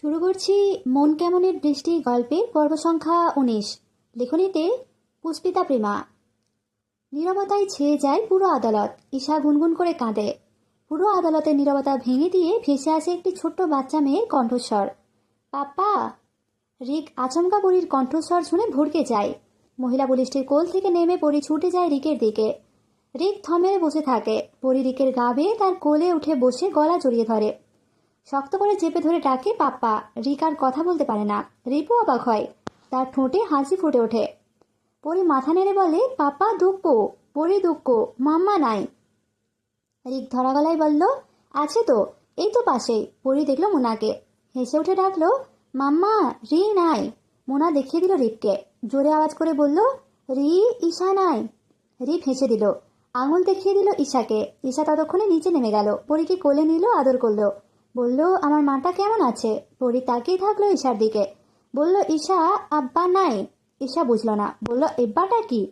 শুরু করছি মন কেমনের বৃষ্টি গল্পের পর্ব সংখ্যা ১৯। লেখনীতে পুষ্পিতা প্রেমা। নীরবতায় ছেয়ে যায় পুরো আদালত। ঈশা গুনগুন করে কাঁদে। পুরো আদালতের নীরবতা ভেঙে দিয়ে ভেসে আসে একটি ছোট্ট বাচ্চা মেয়ের কণ্ঠস্বর, পাপ্পা। রিক আচমকা পরীর কণ্ঠস্বর শুনে ভড়কে যায়। মহিলা পুলিশটির কোল থেকে নেমে পরী ছুটে যায় রিকের দিকে। রিক থমে বসে থাকে। পরী রিকের গা বেয়ে তার কোলে উঠে বসে গলা জড়িয়ে ধরে। শক্ত করে চেপে ধরে ডাকে পাপ্পা। রিক আর কথা বলতে পারে না। রিপু অবাক হয়। তার ঠোঁটে হাসি ফুটে ওঠে। পরি মাথা নেড়ে বলে, পাপ্পা দুঃখ। পরি দুঃখ, মাম্মা নাই। রিক ধরা গলায় বলল, আছে তো, এই তো পাশেই। পরি দেখলো মোনাকে। হেসে উঠে ডাকলো, মাম্মা, রি নাই। মোনা দেখিয়ে দিল রিককে। জোরে আওয়াজ করে বলল, রি, ঈশা নাই। রিক হেসে দিল, আঙুল দেখিয়ে দিল ঈশাকে। ঈশা ততক্ষণে নিচে নেমে গেল। পরীকে কোলে নিল, আদর করলো। বলল, আমার মাটা কেমন আছে? পরি তাকিয়ে থাকলো ঈশার দিকে। বলল, ঈশা, আব্বা নাই। ঈশা বুঝলো না, বলল, এব্বাটা কি?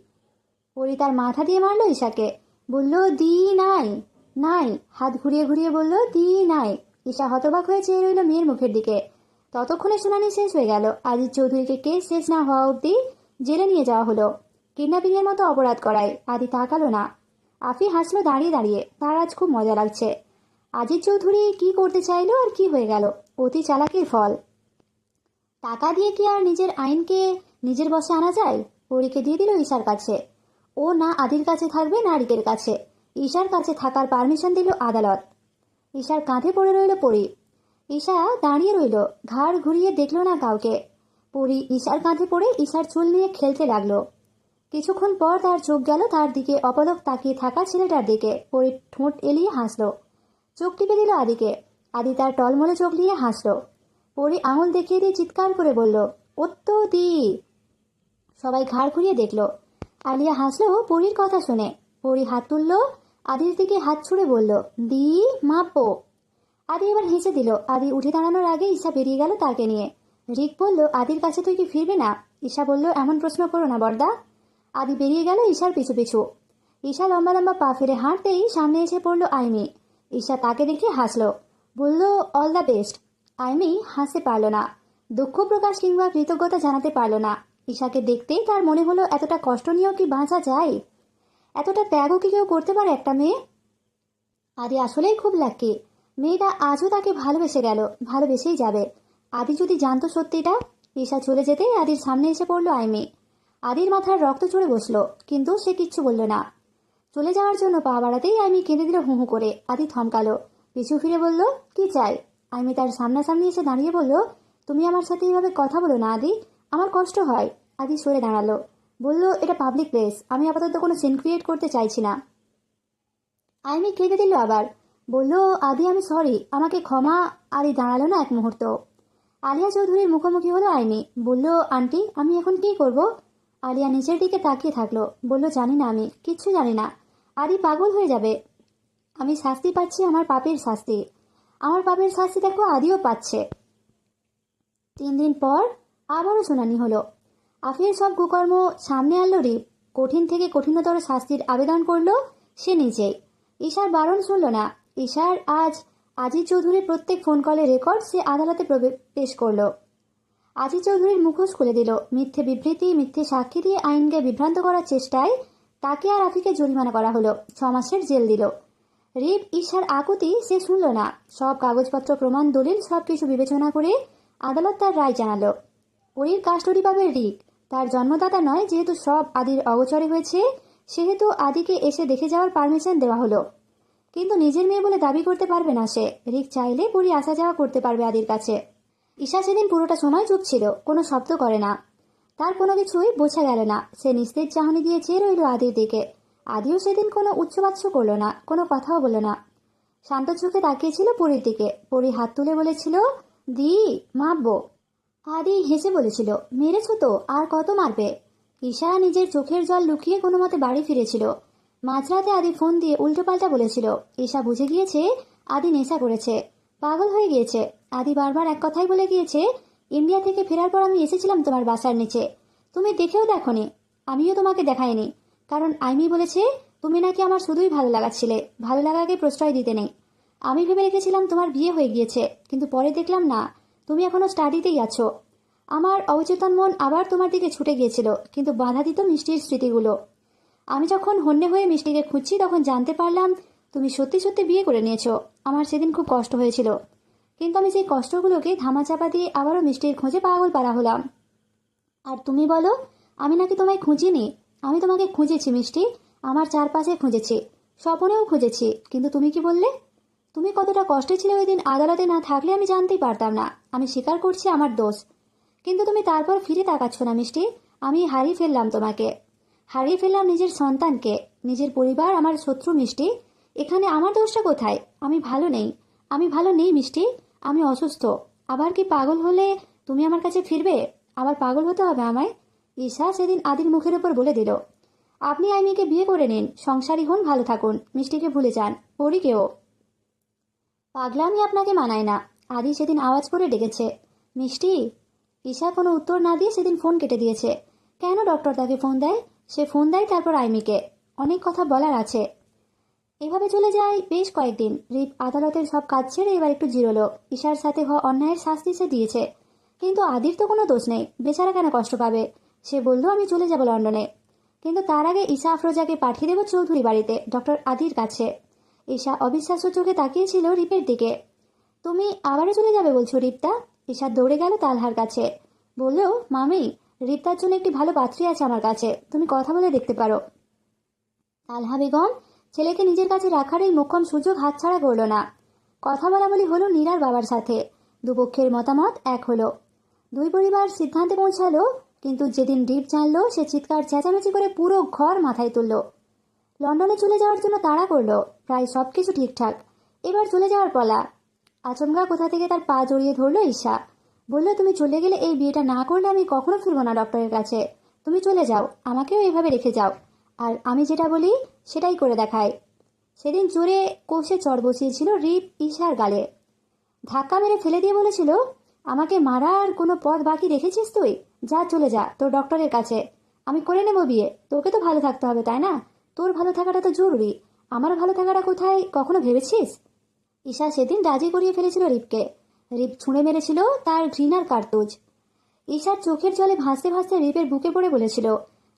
পরি তার মাথা দিয়ে মারলো ঈশাকে। বলল, দি নাই। নাই। হাত ঘুরিয়ে ঘুরিয়ে বলল, দি নাই। ঈশা হতবাক হয়ে চেয়ে রইল মেয়ের মুখের দিকে। ততক্ষণে শুনানি শেষ হয়ে গেল। আজিজ চৌধুরীকে কেস শেষ না হওয়া অবধি জেলে নিয়ে যাওয়া হলো, কিডন্যাপিং এর মতো অপরাধ করায়। আদি তাকালো না। আফি হাসলো দাঁড়িয়ে দাঁড়িয়ে। তার আজ খুব মজা লাগছে। আজিজ চৌধুরী কি করতে চাইলো আর কি হয়ে গেল, অতি চালাকির ফল। টাকা দিয়ে কি আর নিজের আইনকে নিজের বশে আনা যায়? পরীকে দিয়ে দিল ঈশার কাছে। ও না আদির কাছে থাকবে না রিকের কাছে। ঈশার কাছে থাকার পারমিশন দিল আদালত। ঈশার কাঁধে পড়ে রইল পরি। ঈশা দাঁড়িয়ে রইল, ঘাড় ঘুরিয়ে দেখলো না কাউকে। পরি ঈশার কাঁধে পড়ে ঈশার চুল নিয়ে খেলতে লাগলো। কিছুক্ষণ পর তার চোখ গেল তার দিকে অপলক তাকিয়ে থাকা ছেলেটার দিকে। পরি ঠোঁট এলিয়ে হাসলো। চোখ টিপে দিল আদিকে। আদি তার টলমলে চোখ নিয়ে হাসলো। পরি আঙুল দেখিয়ে দিয়ে চিৎকার করে বলল, ওত্ত দি। সবাই ঘাড় ঘুরিয়ে দেখলো। আলিয়া হাসলো পরির কথা শুনে। পরি হাত তুলল, আদির দিকে হাত ছুড়ে বলল, দি, মাপো। আদি এবার হেসে দিল। আদি উঠে দাঁড়ানোর আগে ঈশা বেরিয়ে গেল তাকে নিয়ে। রিক বলল, আদির কাছে তুই কি ফিরবি না? ঈশা বলল, এমন প্রশ্ন করো না বর্দা। আদি বেরিয়ে গেল ঈশার পিছু পিছু। ঈশা লম্বা লম্বা পা ফিরে হাঁটতেই সামনে এসে পড়ল আইমি। ঈশা তাকে দেখে হাসলো, বলল, অল দ্য বেস্ট। আইমি হাসতে পারল না, দুঃখ প্রকাশ কিংবা কৃতজ্ঞতা জানাতে পারল না। ঈশাকে দেখতেই তার মনে হলো, এতটা কষ্ট নিয়েও কি বাঁচা যায়? এতটা ত্যাগও কি কেউ করতে পারে একটা মেয়ে? আদি আসলেই খুব লাকি। মেয়েটা আজও তাকে ভালোবেসে গেল, ভালোবেসেই যাবে। আদি যদি জানতো সত্যিটা। ঈশা চলে যেতেই আদির সামনে এসে পড়লো আইমি। আদির মাথার রক্ত চড়ে বসলো, কিন্তু সে কিচ্ছু বলল না। চলে যাওয়ার জন্য পা বাড়াতেই আইমি কেঁদে দিল হু হু করে। আদি থমকালো, পিছু ফিরে বলল, কি চাই? আইমি তার সামনাসামনি এসে দাঁড়িয়ে বলল, তুমি আমার সাথে এইভাবে কথা বলো না আদি, আমার কষ্ট হয়। আদি সরে দাঁড়ালো, বলল, এটা পাবলিক প্লেস, আমি আপাতত কোনো সিন ক্রিয়েট করতে চাইছি না। আইমি কেঁদে দিল আবার, বলল, আদি আমি সরি, আমাকে ক্ষমা। আদি দাঁড়ালো না এক মুহূর্ত। আলিয়া চৌধুরীর মুখোমুখি হলো আইমি, বলল, আন্টি আমি এখন কি করব? আলিয়া নিচের দিকে তাকিয়ে থাকলো, বলল, জানি না, আমি কিচ্ছু জানি না। আদি পাগল হয়ে যাবে। আমি শাস্তি পাচ্ছি, আমার পাপের শাস্তি। আমার পাপের শাস্তি দেখো আদিও পাচ্ছে। 3 দিন পর আবারও শুনানি হলো। আফির সব কুকর্ম সামনে আনলো রিপ। কঠিন থেকে কঠিনতর শাস্তির আবেদন করলো সে নিজেই। ঈশার বারণ শুনল না। ঈশার আজিজ চৌধুরীর প্রত্যেক ফোন কলের রেকর্ড সে আদালতে পেশ করলো। আজিজ চৌধুরীর মুখোশ খুলে দিল। মিথ্যে বিবৃতি, মিথ্যে সাক্ষী দিয়ে আইনকে বিভ্রান্ত করার চেষ্টায় তাকে আর আফিকে জরিমানা করা হলো, 6 মাসের জেল দিল। রিপ ঈশার আকুতি সে শুনল না। সব কাগজপত্র, প্রমাণ, দলিল সবকিছু বিবেচনা করে আদালত তার রায় জানালো। পরীর কাস্টডি পাবে রিক, তার জন্মদাতা নয়। যেহেতু সব আদির অগোচরে হয়েছে, সেহেতু আদিকে এসে দেখে যাওয়ার পারমিশন দেওয়া হলো। কিন্তু নিজের মেয়ে বলে দাবি করতে পারবে না সে। রিক চাইলে পরী আসা যাওয়া করতে পারবে আদির কাছে। ঈশা সেদিন পুরোটা সময় চুপ ছিল, কোনো শব্দ করে না। তার কোনো কিছুই বোঝা গেল না। সে নিস্তেজ চাহনি দিয়ে চেয়ে রইল আদির দিকে। আদিও সেদিন কোনো উচ্চবাচ্য করল না, কোনো কথাও বলল না। শান্ত চোখে তাকিয়েছিল পরীর দিকে। পরী হাত তুলে বলেছিল, দি, মাপবো। আদি হেসে বলেছিল, মেরেছ তো, আর কত মারবে? ঈশা নিজের চোখের জল লুকিয়ে কোনো মতে বাড়ি ফিরেছিল। মাঝরাতে আদি ফোন দিয়ে উল্টোপাল্টা বলেছিল। ঈশা বুঝে গিয়েছে আদি নেশা করেছে, পাগল হয়ে গিয়েছে। আদি বারবার এক কথাই বলে গিয়েছে, ইন্ডিয়া থেকে ফেরার পর আমি এসেছিলাম তোমার বাসার নিচে, তুমি দেখেও দেখোনি, আমিও তোমাকে দেখাইনি। কারণ আইমি বলেছে তুমি নাকি আমার শুধুই ভালো লাগাচ্ছিলে, ভালো লাগাকে প্রশ্রয় দিতে নেই। আমি ভেবে রেখেছিলাম তোমার বিয়ে হয়ে গিয়েছে, কিন্তু পরে দেখলাম না, তুমি এখনো স্টাডিতেই আছো। আমার অবচেতন মন আবার তোমার দিকে ছুটে গিয়েছিল, কিন্তু বাধা দিত মিষ্টির স্মৃতিগুলো। আমি যখন হন্যে হয়ে মিষ্টিকে খুঁজছি তখন জানতে পারলাম তুমি সত্যি সত্যি বিয়ে করে নিয়েছো। আমার সেদিন খুব কষ্ট হয়েছিল, কিন্তু আমি সেই কষ্টগুলোকে ধামাচাপা দিয়ে আবারও মিষ্টির খোঁজে পাগল পারা হলাম। আর তুমি বলো আমি নাকি তোমায় খুঁজিনি। আমি তোমাকে খুঁজেছি মিষ্টি, আমার চারপাশে খুঁজেছি, স্বপনেও খুঁজেছি, কিন্তু তুমি কি বললে? তুমি কতটা কষ্টে ছিলে ওই দিন আদালতে না থাকলে আমি জানতেই পারতাম না। আমি স্বীকার করছি আমার দোষ, কিন্তু তুমি তারপর ফিরে তাকাচ্ছ না মিষ্টি। আমি হারিয়ে ফেললাম তোমাকে, হারিয়ে ফেললাম নিজের সন্তানকে, নিজের পরিবার, আমার শত্রু মিষ্টি। এখানে আমার দোষটা কোথায়? আমি ভালো নেই, আমি ভালো নেই মিষ্টি, আমি অসুস্থ। আবার কি পাগল হলে তুমি আমার কাছে ফিরবে? আবার পাগল হতে হবে আমায়? ঈশা সেদিন আদির মুখের ওপর বলে দিল। আপনি আইমিকে বিয়ে করে নিন, সংসারী হন, ভালো থাকুন, মিষ্টিকে ভুলে যান, পরীকেও। পাগলামি আপনাকে মানায় না, আদি সেদিন আওয়াজ করে ডেকেছে। মিষ্টি। ঈশা কোনো উত্তর না দিয়ে সেদিন ফোন কেটে দিয়েছে। কেন ডক্টর তাকে ফোন দেয়? সে ফোন দেয় তারপর আইমিকে। অনেক কথা বলার আছে। এভাবে চলে যায় বেশ কয়েকদিন। রিপ আদালতের সব কাজ ছেড়ে এবার একটু জিরোলো। ঈশার সাথে হওয়া অন্যায়ের শাস্তি সে দিয়েছে, কিন্তু আদির তো কোনো দোষ নেই, বেচারা কেন কষ্ট পাবে? সে বলল আমি চলে যাব লন্ডনে, কিন্তু তার আগে ঈশা আফরোজাকে পাঠিয়ে দেব চৌধুরী বাড়িতে, ডক্টর আদির কাছে। ঈশা অবিশ্বাস্য চোখে তাকিয়েছিল রিপের দিকে। তুমি আবারও চলে যাবে বলছো রিপ্তা? ঈশা দৌড়ে গেল তালহার কাছে, বলল মামি, রিপ্তার জন্য একটি ভালো পাত্রী আছে আমার কাছে, তুমি কথা বলে দেখতে পারো। তালহা বেগম ছেলেকে নিজের কাছে রাখার এই মোক্ষম সুযোগ হাতছাড়া করল না। কথা বলাবলি হলো নীরার বাবার সাথে। দুপক্ষের মতামত এক হলো, দুই পরিবার সিদ্ধান্তে পৌঁছালো। কিন্তু যেদিন রিপ জানলো, সে চিৎকার চেঁচামেচি করে পুরো ঘর মাথায় তুলল। লন্ডনে চলে যাওয়ার জন্য তাড়া করলো। প্রায় সবকিছু ঠিকঠাক, এবার চলে যাওয়ার পালা। আচমকা কোথা থেকে তার পা জড়িয়ে ধরলো ঈশা। বলল তুমি চলে গেলে, এই বিয়েটা না করলে আমি কখনো ফিরবো না ডক্টরের কাছে। তুমি চলে যাও, আমাকেও এভাবে রেখে যাও, আর আমি যেটা বলি সেটাই করে দেখাই। সেদিন জোরে কষে চড় বসিয়েছিল রিপ ঈশার গালে, ধাক্কা মেরে ফেলে দিয়ে বলেছিল, আমাকে মারার কোনো পথ বাকি রেখেছিস তুই? যা, চলে যা তোর ডক্টরের কাছে, আমি করে নেব বিয়ে। তোকে তো ভালো থাকতে হবে তাই না? তোর ভালো থাকাটা তো জরুরি, আমার ভালো থাকাটা কোথায় কখনো ভেবেছিস? ঈশা সেদিন রাজি করিয়ে ফেলেছিল রিপকে। রিপ ছুঁড়ে মেরেছিল তার ঘৃণার কার্তুজ। ঈশার চোখের জলে ভাসতে ভাসতে রিপের বুকে পড়ে বলেছিল,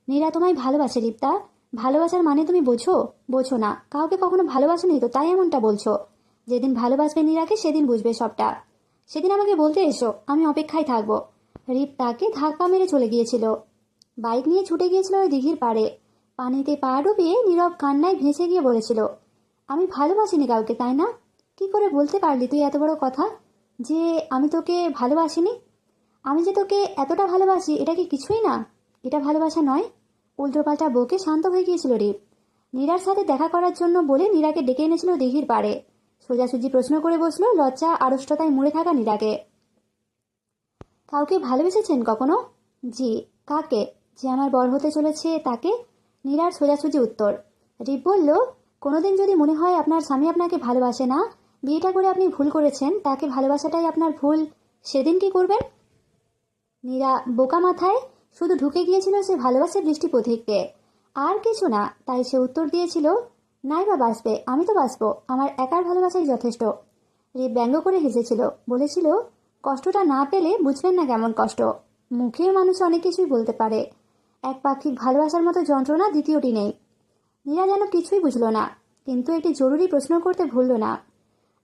নীরা তোমায় ভালোবাসে রিপ্তা। ভালোবাসার মানে তুমি বোঝো? বোঝো না, কাউকে কখনো ভালোবাসোনি তো, তাই এমনটা বলছো। যেদিন ভালোবাসবে নীরাকে সেদিন বুঝবে সবটা। সেদিন আমাকে বলতে এসো, আমি অপেক্ষায় থাকবো। রিপ তাকে ধাক্কা মেরে চলে গিয়েছিল। বাইক নিয়ে ছুটে গিয়েছিল ওই দিঘির পাড়ে। পানিতে পা ডুবিয়ে নীরব কান্নায় ভেসে গিয়ে বলেছিল, আমি ভালোবাসিনি কাউকে, তাই না? কি করে বলতে পারলি তুই এত বড় কথা, যে আমি তোকে ভালোবাসিনি? আমি যে তোকে এতটা ভালোবাসি, এটা কি কিছুই না? এটা ভালোবাসা নয়। উল্টোপাল্টা বকে শান্ত হয়ে গিয়েছিল রিপ। নীরার সাথে দেখা করার জন্য বলে নীরাকে ডেকে এনেছিল দিঘির পাড়ে। সোজাসুজি প্রশ্ন করে বসলো লজ্জা আড়ষ্টতায় মুড়ে থাকা নীরাকে। কাউকে ভালোবেসেছেন কখনো? জি। কাকে? যে আমার বর হতে চলেছে তাকে। নীরার সোজাসুজি উত্তর। রিপ বলল, কোনোদিন যদি মনে হয় আপনার স্বামী আপনাকে ভালোবাসে না, বিয়েটা করে আপনি ভুল করেছেন, তাকে ভালোবাসাটাই আপনার ভুল, সেদিন কি করবেন? নীরা বোকা মাথায় শুধু ঢুকে গিয়েছিল সে ভালোবাসে বৃষ্টি পথিককে, আর কিছু না। তাই সে উত্তর দিয়েছিল, নাই বা বাঁচবে, আমি তো বাঁচবো, আমার একার ভালোবাসাই যথেষ্ট। রিপ ব্যঙ্গ করে হেসেছিল, বলেছিল, কষ্টটা না পেলে বুঝবেন না কেমন কষ্ট। মুখে মানুষ অনেক কিছুই বলতে পারে, এক পাক্ষিক ভালোবাসার মতো যন্ত্রণা দ্বিতীয়টি নেই। নীরা যেন কিছুই বুঝল না, কিন্তু একটি জরুরি প্রশ্ন করতে ভুলল না।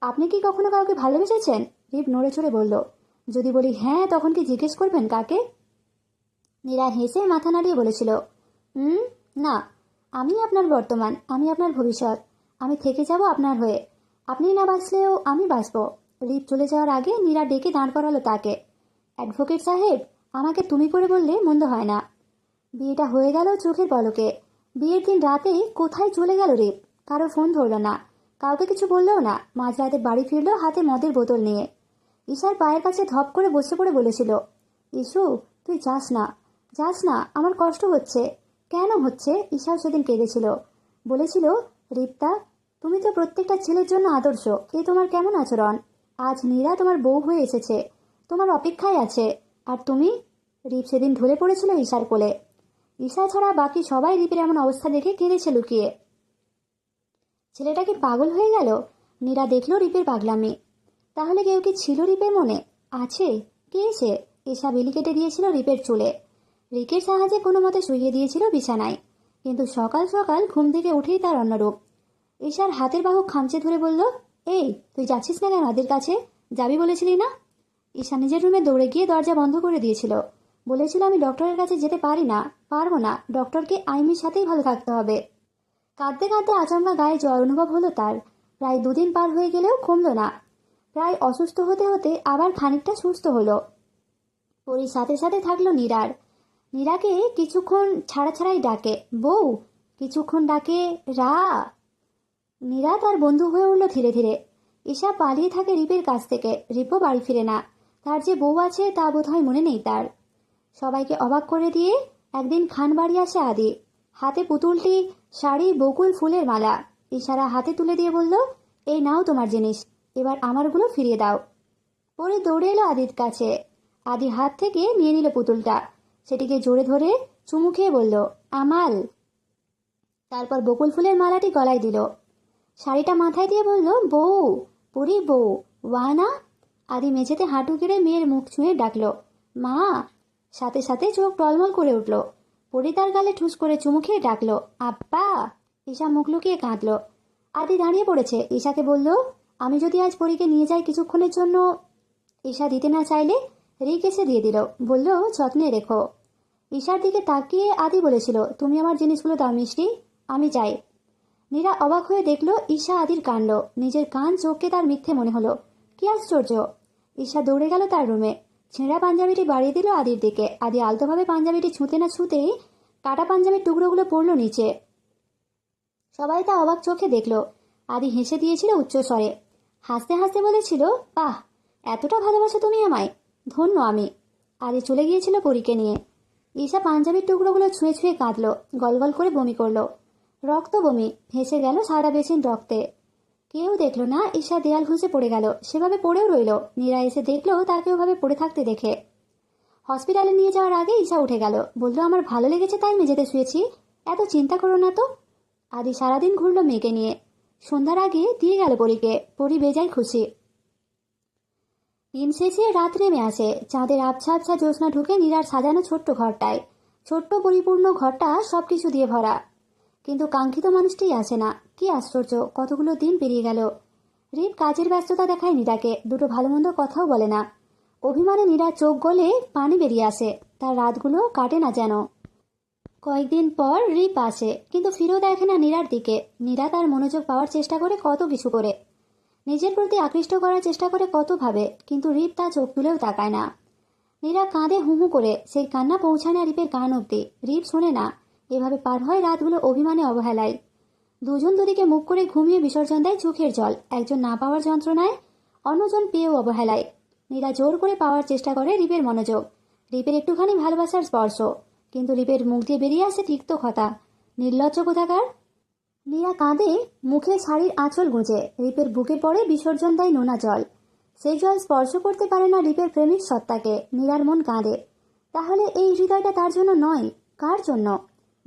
আপনি কি কখনো কাউকে ভালোবেসেছেন? রিপ নড়ে চড়ে বলল, যদি বলি হ্যাঁ, তখন কি জিজ্ঞেস করবেন কাকে? নীরা হেসে মাথা নাড়িয়ে বলেছিল, না, আমি আপনার বর্তমান, আমি আপনার ভবিষ্যৎ, আমি থেকে যাব আপনার হয়ে। আপনি না বাঁচলেও আমি বাঁচব। রিপ চলে যাওয়ার আগে নীরা ডেকে দাঁড় করালো তাকে। অ্যাডভোকেট সাহেব, আমাকে তুমি করে বললে মন্দ হয় না। বিয়েটা হয়ে গেল চোখের পলকে। বিয়ের দিন রাতেই কোথায় চলে গেল রিপ? কারো ফোন ধরল না, কাউকে কিছু বললেও না। মাঝরাতে বাড়ি ফিরল হাতে মদের বোতল নিয়ে। ঈশার পায়ের কাছে ধপ করে বসে পড়ে বলেছিল, ইসু, তুই যাস না, যাস না, আমার কষ্ট হচ্ছে। কেন হচ্ছে? ঈশাও সেদিন কেঁদেছিল, বলেছিল, রিপ্তা, তুমি তো প্রত্যেকটা ছেলের জন্য আদর্শ, এ তোমার কেমন আচরণ? আজ নীরা তোমার বউ হয়ে এসেছে, তোমার অপেক্ষায় আছে, আর তুমি? রিপ সেদিন ঢলে পড়েছিল ঈশার কোলে। ঈশা ছাড়া বাকি সবাই রিপের এমন অবস্থা দেখে কেঁদেছে লুকিয়ে। ছেলেটা কি পাগল হয়ে গেল? নীরা দেখল রিপের পাগলামি। তাহলে কেউ কি ছিল রিপের মনে? আছে। কে এসে? ঈশা বিলি কেটে দিয়েছিল রিপের চুলে। রিকের সাহায্যে কোনো মতে শুইয়ে দিয়েছিল বিছানায়, কিন্তু সকাল সকাল ঘুম থেকে উঠেই তার অন্যরূপ। ঈশার হাতের বাহু খামচে ধরে বলল, এই তুই যাচ্ছিস না কেন আদির কাছে? যাবি বলেছিলি না? ঈশা নিজের রুমে দৌড়ে গিয়ে দরজা বন্ধ করে দিয়েছিল। বলেছিল, আমি ডক্টরের কাছে যেতে পারবো না, ডক্টরকে আইমির সাথেই ভালো থাকতে হবে। কাঁদতে কাঁদতে আচমকা গায়ে জ্বর অনুভব হলো তার। প্রায় 2 দিন পার হয়ে গেলেও কমল না। প্রায় অসুস্থ হতে হতে আবার খানিকটা সুস্থ হলো। পরির সাথে সাথে থাকলো নীরার। নীরাকে কিছুক্ষণ ছাড়া ছাড়াই ডাকে বউ, কিছুক্ষণ ডাকে রা। নীরা তার বন্ধু হয়ে উঠল ধীরে ধীরে। ঈশা পালিয়ে থাকে রিপের কাছ থেকে, রিপও বাড়ি ফিরে না। তার যে বউ আছে তা বোধহয় মনে নেই তার। সবাইকে অবাক করে দিয়ে একদিন খান বাড়ি আসে আদি। হাতে পুতুলটি, শাড়ি, বকুল ফুলের মালা। ইশারা হাতে তুলে দিয়ে বলল, এই নাও তোমার জিনিস, এবার আমারগুলো ফিরিয়ে দাও। পরে দৌড়ে এলো আদির কাছে। আদি হাত থেকে নিয়ে নিল পুতুলটা, সেটিকে জোরে ধরে চুমু খেয়ে বলল, আমাল। তারপর বকুল ফুলের মালাটি গলায় দিল, শাড়িটা মাথায় দিয়ে বলল, বউ, পুরি বউ, ওয়ানা। আদি মেঝেতে হাঁটু গেড়ে মেয়ের মুখ ছুঁয়ে ডাকলো, মা। সাথে সাথে চোখ টলমল করে উঠল। পরি তার গালে ঠুস করে চুমু খেয়ে ডাকলো, আব্বা। ঈশা মুখ লুকিয়ে কাঁদলো। আদি দাঁড়িয়ে পড়েছে। ঈশাকে বলল, আমি যদি আজ পরীকে নিয়ে যাই কিছুক্ষণের জন্য। ঈশা দিতে না চাইলে রিক এসে দিয়ে দিল, বলল, যত্নে রেখো। ঈশার দিকে তাকিয়ে আদি বলেছিল, তুমি আমার জিনিসগুলো দাও মিষ্টি, আমি চাই। নীরা অবাক হয়ে দেখলো ঈশা আদির কাণ্ড। নিজের কান চোখকে তার মিথ্যে মনে হলো। কি আশ্চর্য! ঈশা দৌড়ে গেল তার রুমে, ছেঁড়া পাঞ্জাবিটি বাড়িয়ে দিল আদির দিকে। আদি আলতোভাবে পাঞ্জাবিটি ছুঁতে না ছুঁতেই কাটা পাঞ্জাবির টুকরোগুলো পড়লো নিচে। সবাই তা অবাক চোখে দেখলো। আদি হেসে দিয়েছিল উচ্চস্বরে, হাসতে হাসতে বলেছিল, বাহ, এতটা ভালোবাসো তুমি আমায়, ধন্য আমি। আদি চলে গিয়েছিল পরীকে নিয়ে। ঈশা পাঞ্জাবির টুকরোগুলো ছুঁয়ে ছুঁয়ে কাঁদলো, গলগল করে বমি করলো। রক্ত বমি ভেসে গেল সারা বেসিন রক্তে। কেউ দেখলো না ঈশা দেয়াল ঘুষে পড়ে গেল, সেভাবে পড়েও রইল। নীরা এসে দেখলো তাকে ওভাবে পড়ে থাকতে দেখে। হসপিটালে নিয়ে যাওয়ার আগে ঈশা উঠে গেল, বলল, আমার ভালো লেগেছে তাই মেঝেতে শুয়েছি, এত চিন্তা করো না তো। আদি সারাদিন ঘুরলো মেয়েকে নিয়ে। সন্ধ্যার আগে দিয়ে গেল পরীকে। পরী বেজায় খুশি। দিন শেষে রাত নেমে আসে। চাঁদের আবছা আবছা জ্যোৎস্না ঢুকে নীরার সাজানো ছোট্ট ঘরটায়। ছোট্ট পরিপূর্ণ ঘরটা সবকিছু দিয়ে ভরা, কিন্তু কাঙ্ক্ষিত মানুষটিই আসে না। কি আশ্চর্য! কতগুলো দিন পেরিয়ে গেল। রিপ কাজের ব্যস্ততা দেখায় নীরাকে, দুটো ভালো মন্দ কথাও বলে না। অভিমানে নীরা চোখ গলে পানি বেরিয়ে আসে। তার রাতগুলো কাটে না যেন। কয়েকদিন পর রিপ আসে, কিন্তু ফিরেও দেখে না নীরার দিকে। নীরা তার মনোযোগ পাওয়ার চেষ্টা করে, কত কিছু করে, নিজের প্রতি আকৃষ্ট করার চেষ্টা করে কত ভাবে, কিন্তু রিপ তা চোখ তুলেও তাকায় না। নীরা কাঁদে হু হু করে। সেই কান্না পৌঁছায় না রিপের কান অব্দি। রিপ শোনে না। এভাবে পার হয় রাতগুলো অভিমানে অবহেলায়। দুজন দুদিকে মুখ করে ঘুমিয়ে বিসর্জন দেয় চোখের জল, একজন না পাওয়ার যন্ত্রণায়, অন্যজন পেয়েও অবহেলায়। নীরা জোর করে পাওয়ার চেষ্টা করে রিপের মনোযোগ, রিপের একটুখানি ভালোবাসার স্পর্শ, কিন্তু রিপের মুখ দিয়ে বেরিয়ে আসে তিক্ত কথা। নির্লজ্জ কোথাকার! নীরা কাঁদে, মুখে শাড়ির আঁচল গুঁজে। রিপের বুকে পড়ে বিসর্জন দেয় নোনা জল। সেই জল স্পর্শ করতে পারে না রিপের প্রেমিক সত্তাকে। নীরার মন কাঁদে। তাহলে এই হৃদয়টা তার জন্য নয়, কার জন্য?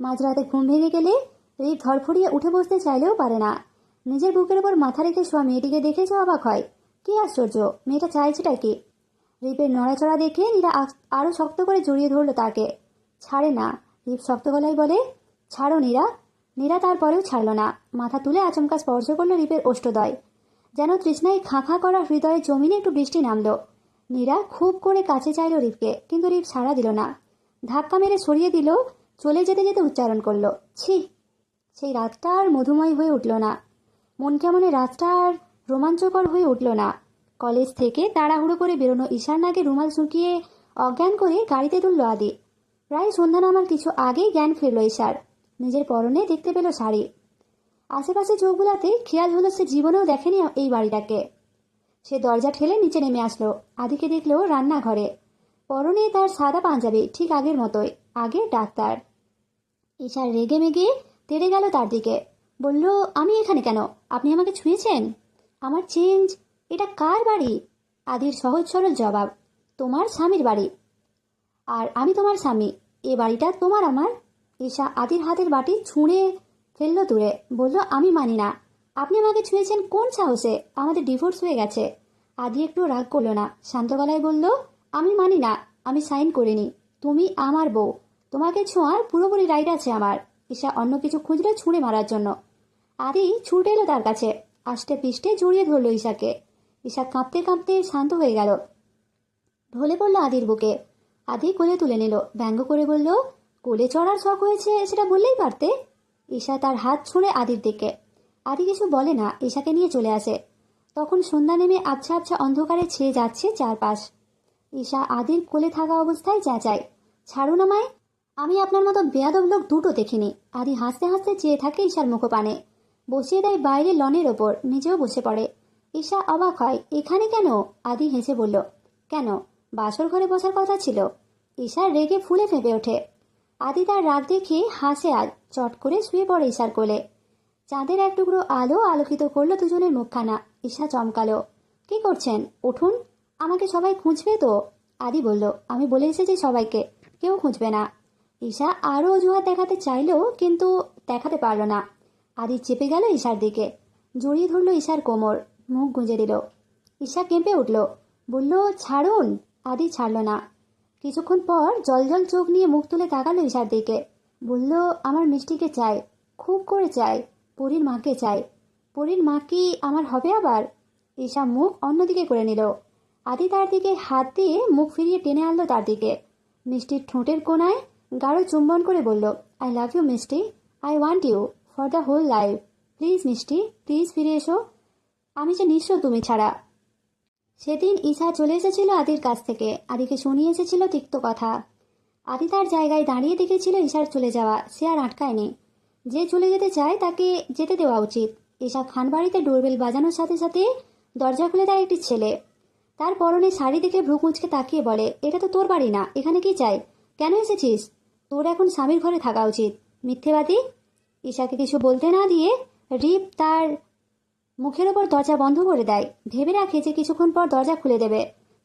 মাঝরাতে ঘুম ভেঙে গেলে রিপ ধরফড়িয়ে উঠে বসতে চাইলেও পারে না। নিজের বুকের ওপর মাথা রেখে শোয়া মেয়েটিকে দেখে যে অবাক হয়। কি আশ্চর্য! মেয়েটা চাইছেটা কি? রিপের নড়াচড়া দেখে নীরা আরো শক্ত করে জড়িয়ে ধরল তাকে। ছাড়ে না। রিপ শক্ত গলায় বলে, ছাড়ো নীরা। নীরা তারপরেও ছাড়ল না। মাথা তুলে আচমকা স্পর্শ করলো রিপের ওষ্ঠদয়। যেন তৃষ্ণায় খাঁ খাঁ করা হৃদয়ে জমিনে একটু বৃষ্টি নামলো। নীরা খুব করে কাছে চাইল রিপকে, কিন্তু রিপ সাড়া দিল না। ধাক্কা মেরে সরিয়ে দিল। চলে যেতে যেতে উচ্চারণ করলো, ছি। সেই রাতটা আর মধুময় হয়ে উঠল না। মন কেমনে রাতটা আর রোমাঞ্চকর হয়ে উঠল না। কলেজ থেকে তাড়াহুড়ো করে বেরোনো ঈশার নাকে রুমাল শুকিয়ে অজ্ঞান করে গাড়িতে তুলল আদি। প্রায় সন্ধ্যা নামার কিছু আগেই জ্ঞান ফিরল ঈশার। নিজের পরনে দেখতে পেল শাড়ি। আশেপাশে চোখ বুলাতে খেয়াল হলো সে জীবনেও দেখেনি এই বাড়িটাকে। সে দরজা ঠেলে নিচে নেমে আসলো। আদিকে দেখলো রান্নাঘরে, পরনে তার সাদা পাঞ্জাবি, ঠিক আগের মতোই, আগের ডাক্তার। ঈশার রেগে মেগে তেড়ে গেল তার দিকে, বলল, আমি এখানে কেন? আপনি আমাকে ছুঁয়েছেন? আমার চেঞ্জ। এটা কার বাড়ি? আদির সহজ সরল জবাব, তোমার স্বামীর বাড়ি। আর আমি তোমার স্বামী। এ বাড়িটা তোমার আমার। ঈশা আদির হাতের বাটি ছুঁড়ে ফেললো দূরে, বলল, আমি মানি না। আপনি আমাকে ছুঁয়েছেন কোন সাহসে? আমাদের ডিভোর্স হয়ে গেছে। আদি একটু রাগ করলো না, শান্ত গলায় বলল, আমি মানি না, আমি সাইন করিনি। তুমি আমার বউ, তোমাকে ছোঁয়ার পুরোপুরি রাইট আছে আমার। ঈশা অন্য কিছু খুঁজলো ছুঁড়ে মারার জন্য। আদি ছুটে এলো তার কাছে, আষ্টে পিষ্টে জড়িয়ে ধরলো ঈশাকে। ঈশা কাঁপতে কাঁপতে শান্ত হয়ে গেল, ঢলে পড়লো আদির বুকে। আদি কোলে তুলে নিল, ব্যঙ্গ করে বলল, কোলে চড়ার শখ হয়েছে সেটা বললেই পারতে। ঈশা তার হাত ছুঁড়ে আদির দিকে। আদি কিছু বলে না, ঈশাকে নিয়ে চলে আসে। তখন সন্ধ্যা নেমে আবছা আবছা অন্ধকারে ছেয়ে যাচ্ছে চারপাশ। ঈশা আদির কোলে থাকা অবস্থায় চেঁচায়, ছাড়ুন আমায়, আমি আপনার মতো বেয়াদব লোক দুটো দেখিনি। আদি হাসতে হাসতে চেয়ে থাকে ঈশার মুখপানে, বসিয়ে দেয় বাইরে লনের ওপর, নিজেও বসে পড়ে। ঈশা অবাক হয়, এখানে কেন? আদি হেসে বলল, কেন, বাসর ঘরে বসার কথা ছিল। ঈশার রেগে ফুলে ফেঁপে ওঠে। আদি তার রাগ দেখে হাসে, আর চট করে শুয়ে পড়ে ঈশার কোলে। চাঁদের এক টুকরো আলো আলোকিত করলো দুজনের মুখখানা। ঈশা চমকালো, কি করছেন? উঠুন, আমাকে সবাই খুঁজবে তো। আদি বলল, আমি বলে এসেছি সবাইকে, কেউ খুঁজবে না। ঈশা আরও অজুহাত দেখাতে চাইলো, কিন্তু দেখাতে পারল না। আদি চেপে গেল ঈশার দিকে, জড়িয়ে ধরল ঈশার কোমর, মুখ গুঁজে দিল। ঈশা কেঁপে উঠল, বলল, ছাড়ুন। আদি ছাড়ল না। কিছুক্ষণ পর জলজল চোখ নিয়ে মুখ তুলে তাকালো ঈশার দিকে, বলল, আমার মিষ্টিকে চাই, খুব করে চাই, পরীর মাকে চাই। পরীর মা কি আমার হবে আবার? ঈশা মুখ অন্যদিকে করে নিল। আদি তার দিকে হাত দিয়ে মুখ ফিরিয়ে টেনে আনলো তার দিকে। মিষ্টির ঠোঁটের কোণায় গাঢ় চুম্বন করে বলল, I love you Mishti, I want you for the whole life. Please Mishti, please ফিরে এসো, আমি যে নিঃস্ব তুমি ছাড়া। সেদিন ঈশা চলে এসেছিল আদির কাছ থেকে, আদিকে শুনিয়ে এসেছিল তিক্ত কথা। আদি তার জায়গায় দাঁড়িয়ে দেখেছিল ঈশার চলে যাওয়া, সে আর আটকায়নি। যে চলে যেতে চায় তাকে যেতে দেওয়া উচিত। ঈশা খান বাড়িতে ডোরবেল বাজানোর সাথে সাথে দরজা খুলে দেয় একটি ছেলে। তার পরনে শাড়ি দেখে ভ্রু কুঁচকে তাকিয়ে বলে, এটা তো তোর বাড়ি না, এখানে কি চাই, কেন এসেছিস? তোর এখন স্বামীর ঘরে থাকা উচিত, মিথ্যেবাদী। ঈশাকে কিছু বলতে না দিয়ে রিপ তার মুখের ওপর দরজা বন্ধ করে দেয়। ভেবে রাখে যে কিছুক্ষণ পর দরজা খুলে দেবে,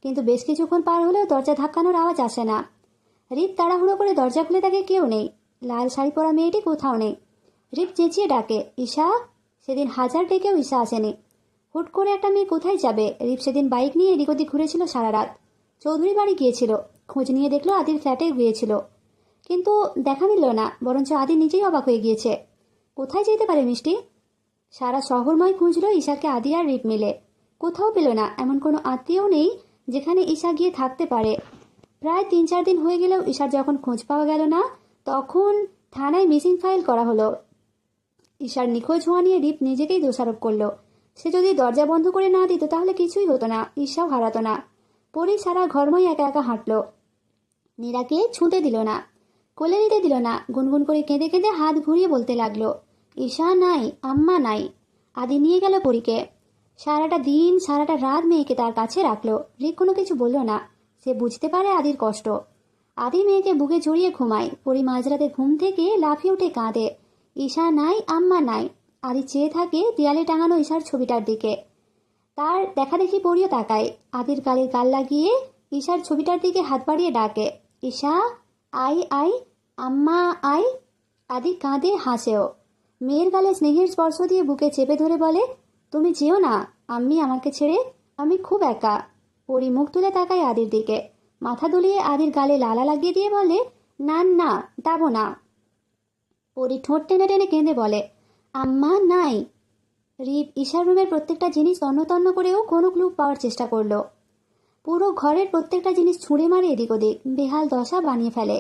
কিন্তু বেশ কিছুক্ষণ পার হলেও দরজা ধাক্কানোর আওয়াজ আসে না। রিপ তাড়াহুড়ো করে দরজা খুলে দেখে কেউ নেই, লাল শাড়ি পরা মেয়েটি কোথাও নেই। রিপ চেঁচিয়ে ডাকে, ঈশা। সেদিন হাজার ডেকেও ঈশা আসেনি। হুট করে একটা মেয়ে কোথায় যাবে? রিপ সেদিন বাইক নিয়ে এদিক ওদিক ঘুরেছিল সারা রাত। চৌধুরী বাড়ি গিয়েছিল, খোঁজ নিয়ে দেখলো আদির ফ্ল্যাটে গিয়েছিল, কিন্তু দেখা মিলল না, বরঞ্চ আদি নিজেই অবাক হয়ে গিয়েছে। কোথায় যেতে পারে মিষ্টি? সারা শহরময় খুঁজলো ঈশাকে আদি আর রিপ মিলে, কোথাও পেল না। এমন কোনো আত্মীয়ও নেই যেখানে ঈশা গিয়ে থাকতে পারে। প্রায় 3-4 দিন হয়ে গেলেও ঈশার যখন খোঁজ পাওয়া গেল না, তখন থানায় মিসিং ফাইল করা হলো। ঈশার নিখোঁজ হওয়া নিয়ে রিপ নিজেকেই দোষারোপ করলো। সে যদি দরজা বন্ধ করে না দিত তাহলে কিছুই হতো না, ঈশাও হারাতো না। পরে সারা ঘরময় একা একা হাঁটলো, নীরাকে ছুঁতে দিল না, কোলে নিতে দিল না। গুনগুন করে কেঁদে কেঁদে হাত ঘুরিয়ে বলতে লাগলো, ঈশা নাই, আম্মা নাই। আদি নিয়ে গেল পরীকে। সারাটা দিন সারাটা রাত মেয়েকে তার কাছে রাখলো। রিক কোনো কিছু বলল না, সে বুঝতে পারে আদির কষ্ট। আদি মেয়েকে বুকে জড়িয়ে ঘুমায়। পরি মাঝরাতে ঘুম থেকে লাফিয়ে উঠে কাঁদে, ঈশা নাই, আম্মা নাই। আদি চেয়ে থাকে দেয়ালে টাঙানো ঈশার ছবিটার দিকে। তার দেখা দেখি পরিও তাকায়। আদির গালে গাল লাগিয়ে ঈশার ছবিটার দিকে হাত বাড়িয়ে ডাকে, ঈশা আই আই, আম্মা আই। আদি কাঁদে, হাসেও। মেয়ের গালে স্নেহের স্পর্শ দিয়ে বুকে চেপে ধরে বলে, তুমি যেও না আম্মি আমাকে ছেড়ে, আমি খুব একা। পরি মুখ তুলে তাকায় আদির দিকে, মাথা দুলিয়ে আদির গালে লালা লাগিয়ে দিয়ে বলে, না না, যাবো না। পরি ঠোঁট টেনে টেনে কেঁদে বলে, আম্মা নাই। রিপ ঈশার রুমের প্রত্যেকটা জিনিস তন্ন তন্ন করেও কোনো ক্লু পাওয়ার চেষ্টা করলো। পুরো ঘরের প্রত্যেকটা জিনিস ছুঁড়ে মারে এদিক ওদিক, বেহাল দশা বানিয়ে ফেলে।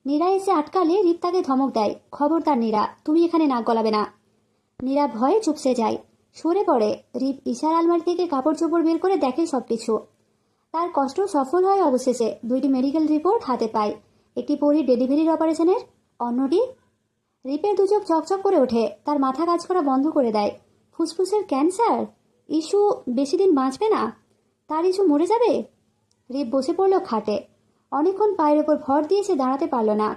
নীরা এসে আটকালে রিপ তাকে ধমক দেয়, খবরদার নীরা, তুমি এখানে নাক গলাবে না। নীরা ভয়ে চুপসে যায়, সরে পড়ে। রিপ ঈশার আলমারি থেকে কাপড় চোপড় বের করে দেখে সবকিছু। তার কষ্ট সফল হয় অবশেষে। 2টি মেডিকেল রিপোর্ট হাতে পায়, একটি পরীর ডেলিভারির অপারেশনের, অন্যটি। রিপের দুচোখ চকচক করে ওঠে, তার মাথা কাজ করা বন্ধ করে দেয়। ফুসফুসের ক্যান্সার? ইস্যু বেশি দিন বাঁচবে না, তার ইস্যু মরে যাবে। রিপ বসে পড়ল খাটে। অনেকক্ষণ পায়ের ওপর ভর দিয়ে সে দাঁড়াতে পারল না।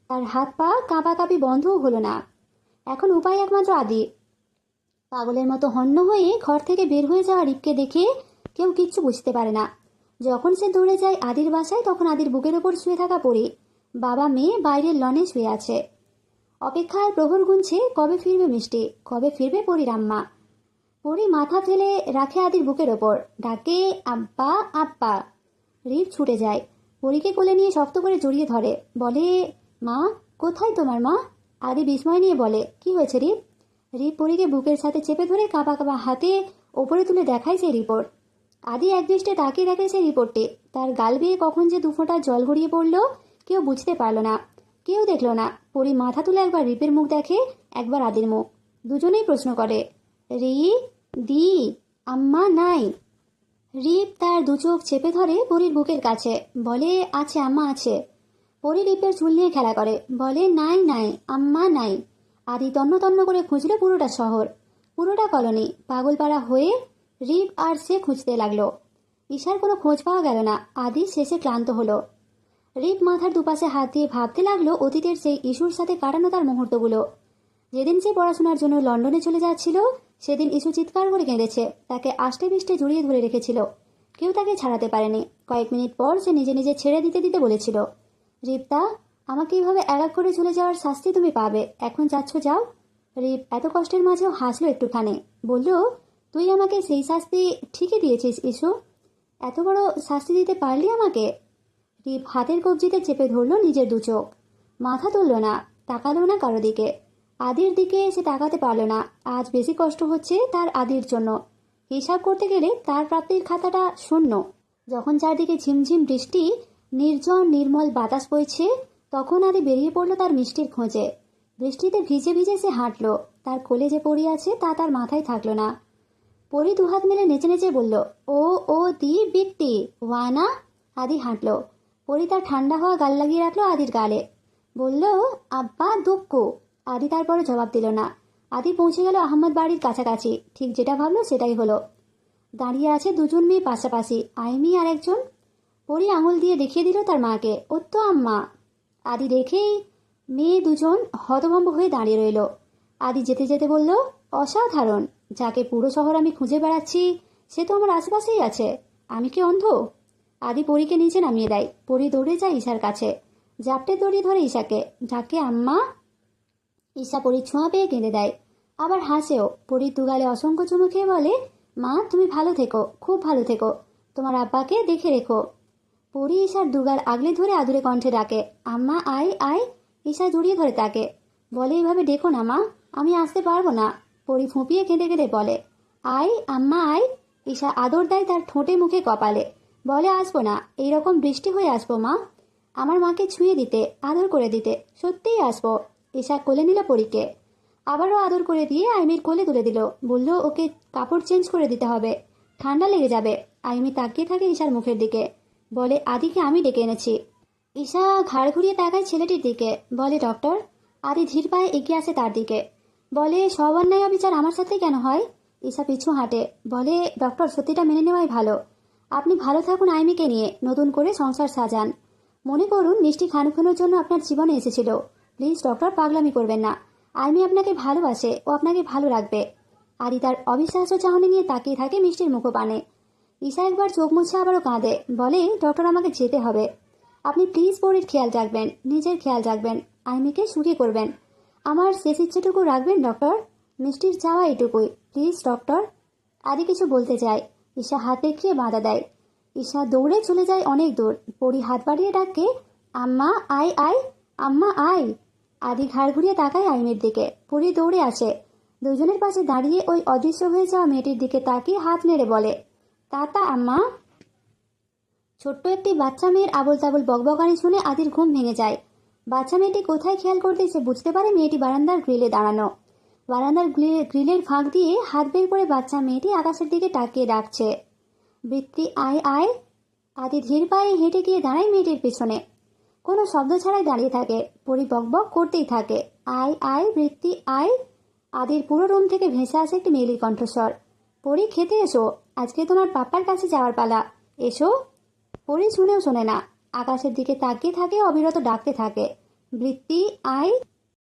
তার হাত পা কাঁপাকাঁপি বন্ধও হলো না। এখন উপায় একমাত্র আদি। পাগলের মতো হন্য হয়ে ঘর থেকে বের হয়ে যাওয়া রিপকে দেখে কেউ কিচ্ছু বুঝতে পারে না। যখন সে দৌড়ে যায় আদির বাসায়, তখন আদির বুকের ওপর শুয়ে থাকা পরি। বাবা মেয়ে বাইরের লনে শুয়ে আছে। অপেক্ষার প্রহর গুনছে, কবে ফিরবে মিষ্টি, কবে ফিরবে পরির আম্মা। পরি মাথা ফেলে রাখে আদির বুকের ওপর, ডাকে আব্বা আব্বা। রিপ ছুটে যায়, পরীকে কোলে নিয়ে শক্ত করে জড়িয়ে ধরে, বলে মা কোথায় তোমার মা? আদি বিস্ময় নিয়ে বলে কি হয়েছে রিপ? রিপ পরীকে বুকের সাথে চেপে ধরে কাঁপা কাঁপা হাতে ওপরে তুলে দেখায় সেই রিপোর্ট। আদি একদৃষ্টে তাকিয়ে দেখে সেই রিপোর্টে। তার গাল বেয়ে কখন যে দুফোঁটা জল গড়িয়ে পড়লো কেউ বুঝতে পারল না, কেউ দেখলো না। পরি মাথা তুলে একবার রিপের মুখ দেখে, একবার আদির মুখ। দুজনেই প্রশ্ন করে রি দি আম্মা নাই। রিপ তার দু চোখ চেপে ধরে পরীর বুকের কাছে, বলে আছে আম্মা আছে। পরি রিপের চুল নিয়ে খেলা করে, বলে নাই নাই আম্মা নাই। আদি তন্ন তন্ন করে খুঁজল পুরোটা শহর, পুরোটা কলোনি, পাগলপাড়া হয়ে রিপ আর সে খুঁজতে লাগলো। ঈশার কোনো খোঁজ পাওয়া গেল না। আদি শেষে ক্লান্ত হলো। রিপ মাথার দুপাশে হাত দিয়ে ভাবতে লাগলো অতীতের সেই ইস্যুর সাথে কাটানো তার মুহূর্তগুলো। যেদিন সে পড়াশোনার জন্য লন্ডনে চলে যাচ্ছিল সেদিন ইস্যু চিৎকার করে কেঁদেছে, তাকে আষ্টে পিষ্টে জড়িয়ে ধরে রেখেছিল, কেউ তাকে ছাড়াতে পারেনি। কয়েক মিনিট পর সে নিজে নিজে ছেড়ে দিতে দিতে বলেছিল, রিপদা আমাকে এইভাবে একা করে চলে যাওয়ার শাস্তি তুমি পাবে, এখন যাচ্ছ যাও। রিপ এত কষ্টের মাঝেও হাসলো একটুখানি, বলল তুই আমাকে সেই শাস্তি ঠিকই দিয়েছিস ইস্যু, এত বড় শাস্তি দিতে পারলি আমাকে। রিপ হাতের কবজিতে চেপে ধরল নিজের দু চোখ, মাথা তুলল না, তাকালো না কারো দিকে। আদির দিকে সে তাকাতে পারল না। আজ বেশি কষ্ট হচ্ছে তার আদির জন্য। হিসাব করতে গেলে তার প্রাপ্তির খাতাটা শূন্য। যখন চারদিকে ঝিমঝিম বৃষ্টি, নির্জন নির্মল বাতাস বইছে, তখন আদি বেরিয়ে পড়ল তার মিষ্টির খোঁজে। বৃষ্টিতে ভিজে ভিজে সে হাঁটল। তার কোলে যে পড়ি আছে তা তার মাথায় থাকলো না। পরি দুহাত মেলে নেচে নেচে বলল, ও ও দি বিট্টি ওয়ানা। আদি হাঁটল। পরি তার ঠান্ডা হওয়া গাল লাগিয়ে রাখলো আদির গালে, বলল আব্বা দুঃখু। আদি তারপরে জবাব দিল না। আদি পৌঁছে গেল আহমদ বাড়ির কাছাকাছি। ঠিক যেটা ভাবলো সেটাই হলো। দাঁড়িয়ে আছে দুজন মেয়ে পাশাপাশি, আইমি আর একজন। পরি আঙুল দিয়ে দেখিয়ে দিল তার মাকে, ও তো আম্মা। আদি দেখেই মেয়ে দুজন হতভম্ব হয়ে দাঁড়িয়ে রইল। আদি যেতে যেতে বলল, অসাধারণ, যাকে পুরো শহর আমি খুঁজে বেড়াচ্ছি সে তো আমার আশেপাশেই আছে, আমি কি অন্ধ? আদি পরীকে নিচে নামিয়ে দেয়। পরি দৌড়ে যায় ঈশার কাছে, জাপটে দড়ি ধরে ঈশাকে, ডাকে আম্মা। ঈশা পরীর ছোঁয়া পেয়ে কেঁদে দেয়, আবার হাসেও। পরীর দুগালে অসংখ্য চুমু খেয়ে বলে, মা তুমি ভালো থেকো, খুব ভালো থেকো, তোমার আব্বাকে দেখে রেখো। পরি ঈশার দুগাল আগলে ধরে আদুরে কণ্ঠে ডাকে, আম্মা আয় আয়। ঈশা জড়িয়ে ধরে তাকে, বলে এইভাবে ডেকো না মা, আমি আসতে পারবো না। পরি ফুঁপিয়ে কেঁদে কেঁদে বলে, আয় আম্মা আয়। ঈশা আদর দেয় তার ঠোঁটে মুখে কপালে, বলে আসবো না, এইরকম বৃষ্টি হয়ে আসবো মা, আমার মাকে ছুঁয়ে দিতে, আদর করে দিতে, সত্যিই আসবো। ঈশা কোলে নিল পরীকে, আবারও আদর করে দিয়ে আইমির কোলে তুলে দিল, বলল ওকে কাপড় চেঞ্জ করে দিতে হবে, ঠান্ডা লেগে যাবে। আইমি তাকিয়ে থাকে ঈশার মুখের দিকে, বলে আদিকে আমি ডেকে এনেছি। ঈশা ঘাড় ঘুরিয়ে তাকায় ছেলেটির দিকে, বলে ডক্টর। আদি ধীর পায়ে এগিয়ে আসে তার দিকে, বলে সব অন্যায় অবিচার আমার সাথে কেন হয়? ঈশা পিছু হাঁটে, বলে ডক্টর সত্যিটা মেনে নেওয়াই ভালো, আপনি ভালো থাকুন, আইমিকে নিয়ে নতুন করে সংসার সাজান। মনে করুন মিষ্টি খানুখানোর জন্য আপনার জীবনে এসেছিল, প্লিজ ডক্টর পাগলামি করবেন না, আইমি আপনাকে ভালোবাসে, ও আপনাকে ভালো রাখবে। আদি তার অবিশ্বাস্য চাহনি নিয়ে তাকিয়ে থাকে মিষ্টির মুখপানে। ঈশা একবার চোখ মুছে আবারও কাঁদে, বলে ডক্টর আমাকে যেতে হবে, আপনি প্লিজ পরীর খেয়াল রাখবেন, নিজের খেয়াল রাখবেন, আইমিকে সুখী করবেন, আমার শেষ ইচ্ছেটুকু রাখবেন ডক্টর, মিষ্টির চাওয়া এটুকুই, প্লিজ ডক্টর। আদি কিছু বলতে চায়, ঈশা হাত দেখিয়ে বাধা দেয়। ঈশা দৌড়ে চলে যায় অনেক দূর। পরি হাত বাড়িয়ে ডাকে, আম্মা আয় আয়, আম্মা আয়। আদি ঘাড় ঘুরিয়ে তাকায় আইমের দিকে। পরি দৌড়ে আসে, দুজনের পাশে দাঁড়িয়ে ওই অদৃশ্য হয়ে যাওয়া মেয়েটির দিকে তাকিয়ে হাত নেড়ে বলে, তাতা আম্মা। ছোট্ট একটি বাচ্চা মেয়ের আবল তাবল বকবকানি শুনে আদির ঘুম ভেঙে যায়। বাচ্চা মেয়েটি কোথায় খেয়াল করতে সে বুঝতে পারে মেয়েটি বারান্দার গ্রিলে দাঁড়ানো। বারান্দার গ্রিলের ফাঁক দিয়ে হাত বের করে বাচ্চা মেয়েটি আকাশের দিকে তাকিয়ে ডাকছে, বৃত্তি আয় আয়। আদি ধীর পায়ে হেঁটে গিয়ে দাঁড়ায় মেয়েটির পিছনে, কোনো শব্দ ছাড়াই দাঁড়িয়ে থাকে। পরি বকবক করতেই থাকে, আয় আয় বৃত্তি আয়। আদির পুরো রুম থেকে ভেসে আসে একটি মেয়েলির কণ্ঠস্বর, পরি খেতে এসো, আজকে তোমার পাপ্পার কাছে যাওয়ার পালা, এসো। পরি শুনেও শোনে না, আকাশের দিকে তাকিয়ে থাকে, অবিরত ডাকতে থাকে, বৃত্তি আয়।